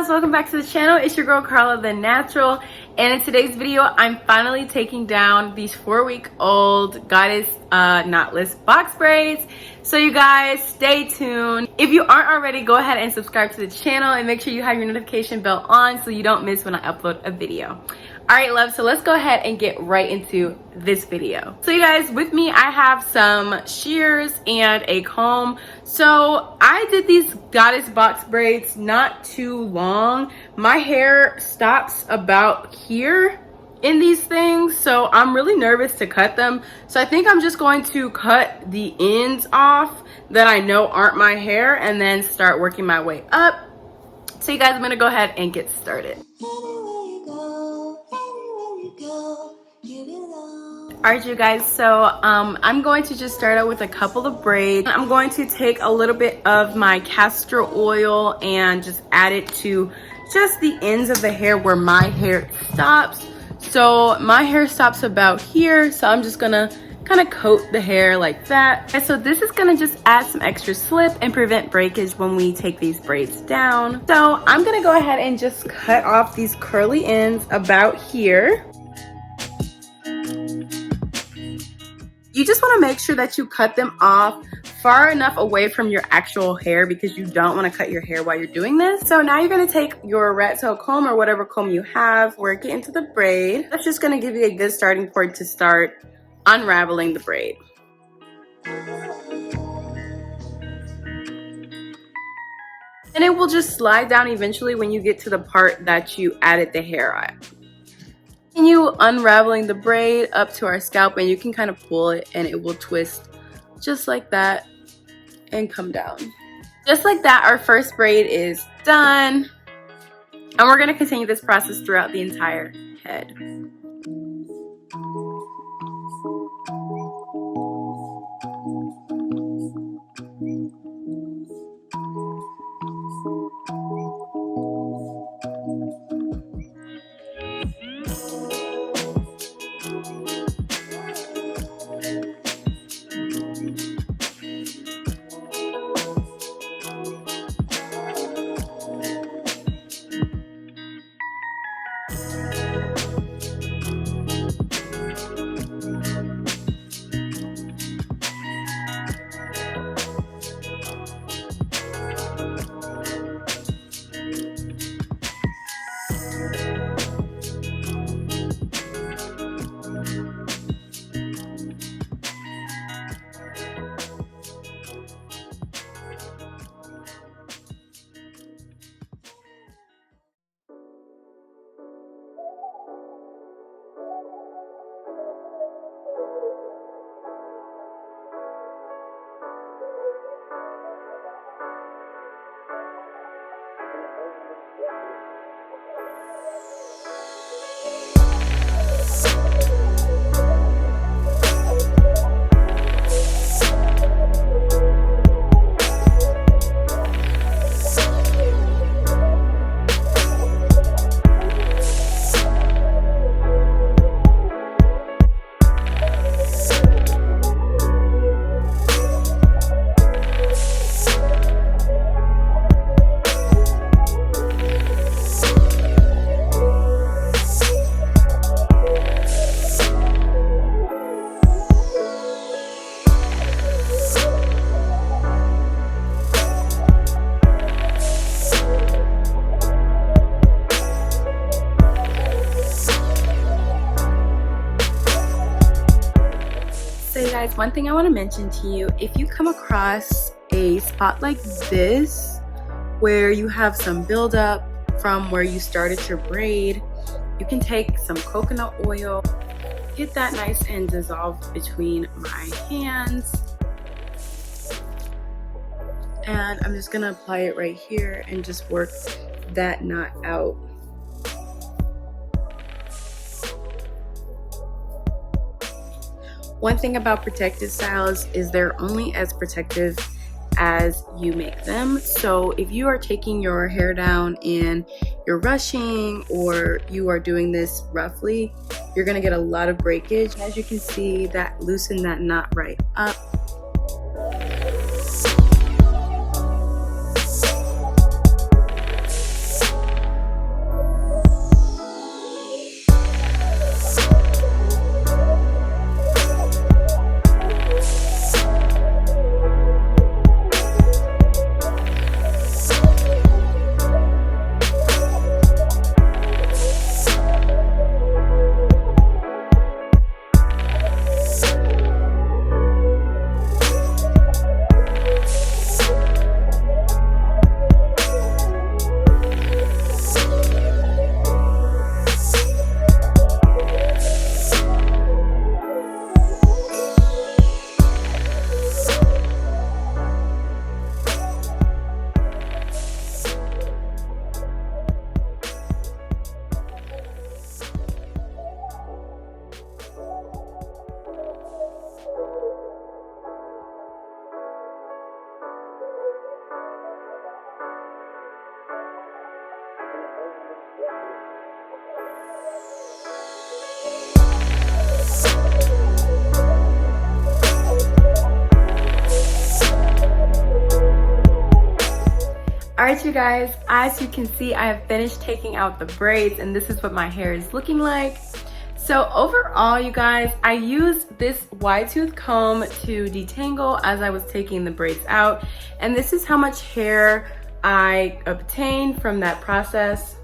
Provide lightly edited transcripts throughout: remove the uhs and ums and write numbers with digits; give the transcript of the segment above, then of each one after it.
loves, welcome back to the channel. It's your girl Carla the Natural, and in today's video I'm finally taking down these 4-week-old goddess knotless box braids. So you guys stay tuned. If you aren't already, go ahead and subscribe to the channel and make sure you have your notification bell on so you don't miss when I upload a video. All right, love, so let's go ahead and get right into this video. So you guys, with me I have some shears and a comb. So I did these goddess box braids not too long. My hair stops about here in these things, so I'm really nervous to cut them. So I think I'm just going to cut the ends off that I know aren't my hair and then start working my way up. So you guys, I'm gonna go ahead and get started. Alright you guys, so I'm going to just start out with a couple of braids. I'm going to take a little bit of my castor oil and just add it to just the ends of the hair where my hair stops. So my hair stops about here, so I'm just gonna kind of coat the hair like that. And so this is gonna just add some extra slip and prevent breakage when we take these braids down. So I'm gonna go ahead and just cut off these curly ends about here. You just want to make sure that you cut them off far enough away from your actual hair because you don't want to cut your hair while you're doing this. So now you're going to take your rat tail comb or whatever comb you have, work it into the braid. That's just going to give you a good starting point to start unraveling the braid. And it will just slide down eventually when you get to the part that you added the hair at. Continue unraveling the braid up to our scalp, and you can kind of pull it and it will twist just like that and come down. Just like that, our first braid is done. And we're going to continue this process throughout the entire head. So guys, one thing I want to mention to you, if you come across a spot like this where you have some buildup from where you started your braid, you can take some coconut oil, get that nice and dissolved between my hands, and I'm just gonna apply it right here and just work that knot out. One thing about protective styles is they're only as protective as you make them. So if you are taking your hair down and you're rushing or you are doing this roughly, you're gonna get a lot of breakage. As you can see, that loosened that knot right up. Alright you guys, as you can see, I have finished taking out the braids and this is what my hair is looking like. So overall, you guys, I used this wide tooth comb to detangle as I was taking the braids out. And this is how much hair I obtained from that process.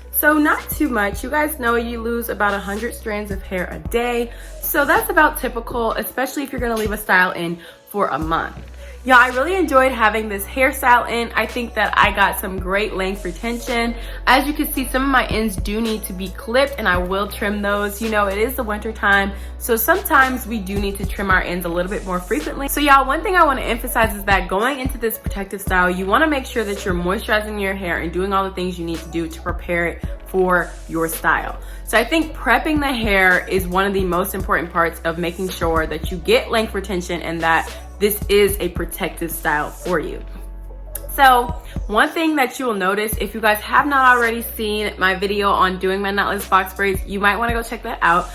So not too much. You guys know you lose about 100 strands of hair a day. So that's about typical, especially if you're gonna leave a style in for a month. Yeah, I really enjoyed having this hairstyle in. I think that I got some great length retention. As you can see, some of my ends do need to be clipped and I will trim those. You know, it is the winter time, so sometimes we do need to trim our ends a little bit more frequently. So y'all, one thing I want to emphasize is that going into this protective style, you want to make sure that you're moisturizing your hair and doing all the things you need to do to prepare it for your style. So I think prepping the hair is one of the most important parts of making sure that you get length retention and that this is a protective style for you. So one thing that you will notice, if you guys have not already seen my video on doing my knotless box braids, you might want to go check that out.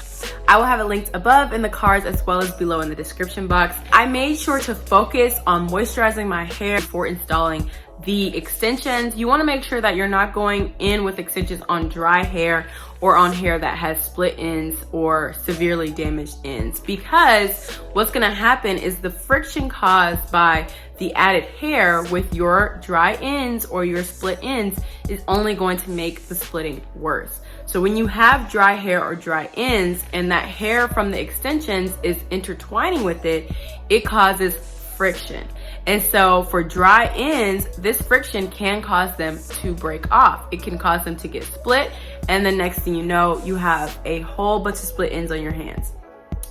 I will have it linked above in the cards as well as below in the description box. I made sure to focus on moisturizing my hair before installing the extensions. You want to make sure that you're not going in with extensions on dry hair or on hair that has split ends or severely damaged ends, because what's going to happen is the friction caused by the added hair with your dry ends or your split ends is only going to make the splitting worse. So when you have dry hair or dry ends and that hair from the extensions is intertwining with it, it causes friction. And so for dry ends, this friction can cause them to break off. It can cause them to get split, and the next thing you know, you have a whole bunch of split ends on your hands.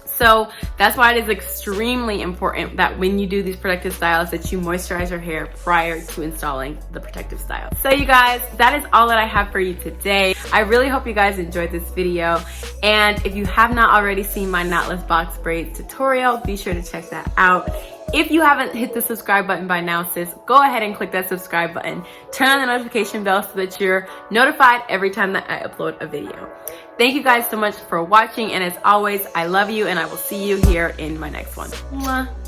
So that's why it is extremely important that when you do these protective styles that you moisturize your hair prior to installing the protective style. So you guys, that is all that I have for you today. I really hope you guys enjoyed this video. And if you have not already seen my knotless box braids tutorial, be sure to check that out. If you haven't hit the subscribe button by now, sis, go ahead and click that subscribe button. Turn on the notification bell so that you're notified every time that I upload a video. Thank you guys so much for watching, and as always, I love you and I will see you here in my next one. Mwah.